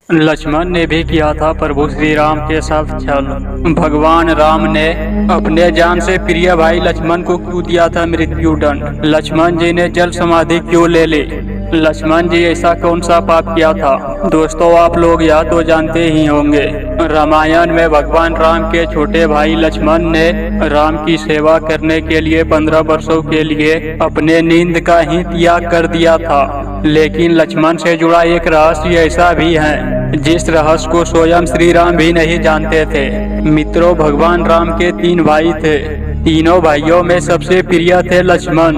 लक्ष्मण ने भी किया था प्रभु श्री राम के साथ छल। भगवान राम ने अपने जान से प्रिय भाई लक्ष्मण को क्यों दिया था मृत्यु दंड? लक्ष्मण जी ने जल समाधि क्यों ले ली? लक्ष्मण जी ऐसा कौन सा पाप किया था? दोस्तों, आप लोग यह तो जानते ही होंगे। रामायण में भगवान राम के छोटे भाई लक्ष्मण ने राम की सेवा करने के लिए 15 वर्षों के लिए अपने नींद का ही त्याग कर दिया था। लेकिन लक्ष्मण से जुड़ा एक रहस्य ऐसा भी है जिस रहस्य को स्वयं श्री राम भी नहीं जानते थे। मित्रों, भगवान राम के 3 भाई थे। तीनों भाइयों में सबसे प्रिय थे लक्ष्मण।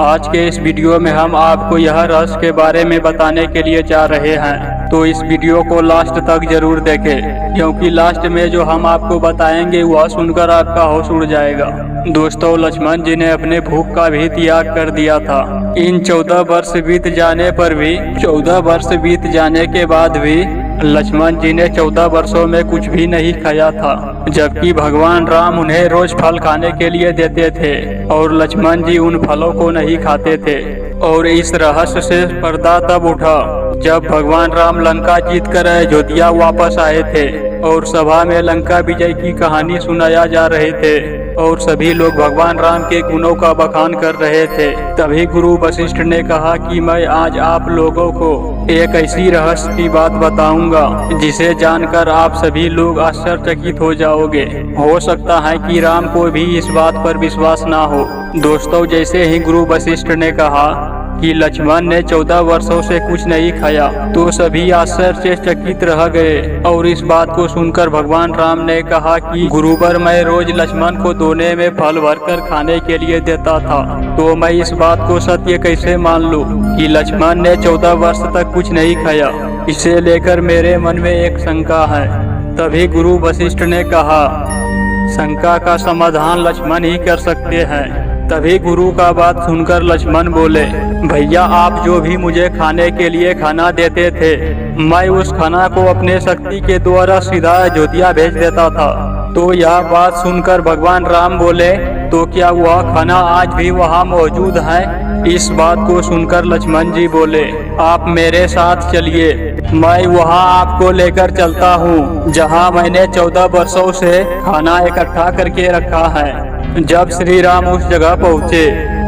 आज के इस वीडियो में हम आपको यह रहस्य के बारे में बताने के लिए जा रहे हैं, तो इस वीडियो को लास्ट तक जरूर देखें, क्योंकि लास्ट में जो हम आपको बताएंगे वह सुनकर आपका होश उड़ जाएगा। दोस्तों, लक्ष्मण जी ने अपने भूख का भी त्याग कर दिया था। इन 14 वर्ष बीत जाने पर भी 14 वर्ष बीत जाने के बाद भी लक्ष्मण जी ने 14 वर्षों में कुछ भी नहीं खाया था, जबकि भगवान राम उन्हें रोज फल खाने के लिए देते थे और लक्ष्मण जी उन फलों को नहीं खाते थे। और इस रहस्य से पर्दा तब उठा जब भगवान राम लंका जीतकर अयोध्या वापस आए थे और सभा में लंका विजय की कहानी सुनाया जा रहे थे और सभी लोग भगवान राम के गुणों का बखान कर रहे थे। तभी गुरु वशिष्ठ ने कहा कि मैं आज आप लोगों को एक ऐसी रहस्य की बात बताऊंगा जिसे जानकर आप सभी लोग आश्चर्यचकित हो जाओगे। हो सकता है कि राम को भी इस बात पर विश्वास ना हो। दोस्तों, जैसे ही गुरु वशिष्ठ ने कहा कि लक्ष्मण ने 14 वर्षों से कुछ नहीं खाया, तो सभी आश्चर्य से चकित रह गए। और इस बात को सुनकर भगवान राम ने कहा कि गुरुवर, मैं रोज लक्ष्मण को दोने में फल भरकर खाने के लिए देता था, तो मैं इस बात को सत्य कैसे मान लूं कि लक्ष्मण ने 14 वर्ष तक कुछ नहीं खाया? इसे लेकर मेरे मन में एक शंका है। तभी गुरु वशिष्ठ ने कहा, शंका का समाधान लक्ष्मण ही कर सकते हैं। तभी गुरु का बात सुनकर लक्ष्मण बोले, भैया, आप जो भी मुझे खाने के लिए खाना देते थे, मैं उस खाना को अपने शक्ति के द्वारा सीधा अयोध्या भेज देता था। तो यह बात सुनकर भगवान राम बोले, तो क्या वह खाना आज भी वहाँ मौजूद है? इस बात को सुनकर लक्ष्मण जी बोले, आप मेरे साथ चलिए, मैं वहाँ आपको लेकर चलता हूँ जहाँ मैंने 14 वर्षों से खाना इकट्ठा करके रखा है। जब श्री राम उस जगह पहुँचे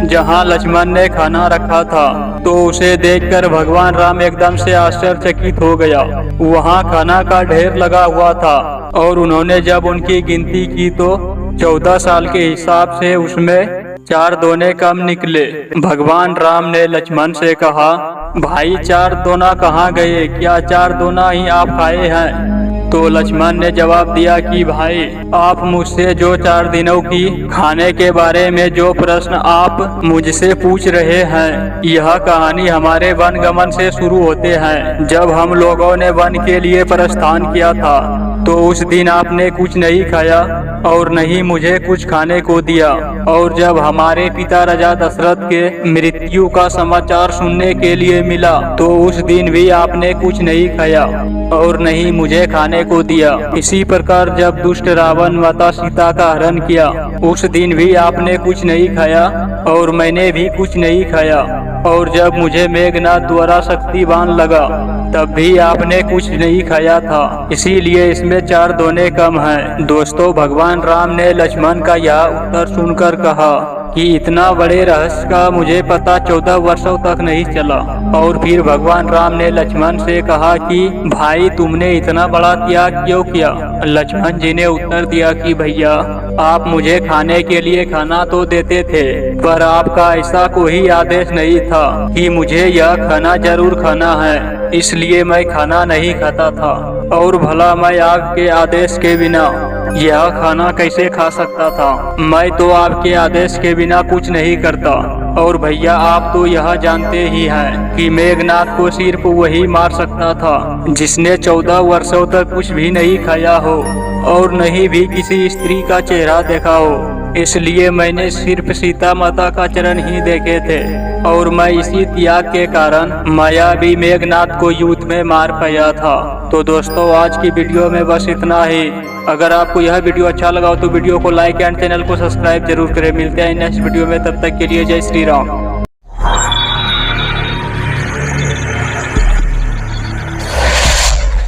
जहाँ लक्ष्मण ने खाना रखा था, तो उसे देखकर भगवान राम एकदम से आश्चर्यचकित हो गया। वहाँ खाना का ढेर लगा हुआ था और उन्होंने जब उनकी गिनती की तो 14 साल के हिसाब से उसमें 4 दोने कम निकले। भगवान राम ने लक्ष्मण से कहा, भाई, 4 दोना कहाँ गए? क्या 4 दोना ही आप खाए हैं? तो लक्ष्मण ने जवाब दिया कि भाई, आप मुझसे जो 4 दिनों की खाने के बारे में जो प्रश्न आप मुझसे पूछ रहे हैं, यह कहानी हमारे वन गमन से शुरू होते हैं। जब हम लोगों ने वन के लिए प्रस्थान किया था, तो उस दिन आपने कुछ नहीं खाया और नहीं मुझे कुछ खाने को दिया। और जब हमारे पिता राजा दशरथ के मृत्यु का समाचार सुनने के लिए मिला, तो उस दिन भी आपने कुछ नहीं खाया और नहीं मुझे खाने को दिया। इसी प्रकार जब दुष्ट रावण माता सीता का हरण किया, उस दिन भी आपने कुछ नहीं खाया और मैंने भी कुछ नहीं खाया। और जब मुझे मेघनाथ द्वारा शक्तिवान लगा, तब भी आपने कुछ नहीं खाया था। इसीलिए इसमें 4 दोने कम हैं। दोस्तों, भगवान राम ने लक्ष्मण का यह उत्तर सुनकर कहा कि इतना बड़े रहस्य का मुझे पता 14 वर्षों तक नहीं चला। और फिर भगवान राम ने लक्ष्मण से कहा कि भाई, तुमने इतना बड़ा त्याग क्यों किया? लक्ष्मण जी ने उत्तर दिया कि भैया, आप मुझे खाने के लिए खाना तो देते थे, पर आपका ऐसा कोई आदेश नहीं था कि मुझे यह खाना जरूर खाना है, इसलिए मैं खाना नहीं खाता था। और भला मैं आपके आदेश के बिना यह खाना कैसे खा सकता था? मैं तो आपके आदेश के बिना कुछ नहीं करता। और भैया, आप तो यह जानते ही हैं कि मेघनाथ को सिर्फ वही मार सकता था जिसने 14 वर्षों तक कुछ भी नहीं खाया हो और नहीं भी किसी स्त्री का चेहरा देखा हो। इसलिए मैंने सिर्फ सीता माता का चरण ही देखे थे और मैं इसी त्याग के कारण मायावी मेघनाथ को युद्ध में मार पाया था। तो दोस्तों, आज की वीडियो में बस इतना ही। अगर आपको यह वीडियो अच्छा लगा हो तो वीडियो को लाइक एंड चैनल को सब्सक्राइब जरूर करें। मिलते हैं नेक्स्ट वीडियो में, तब तक के लिए जय श्री राम।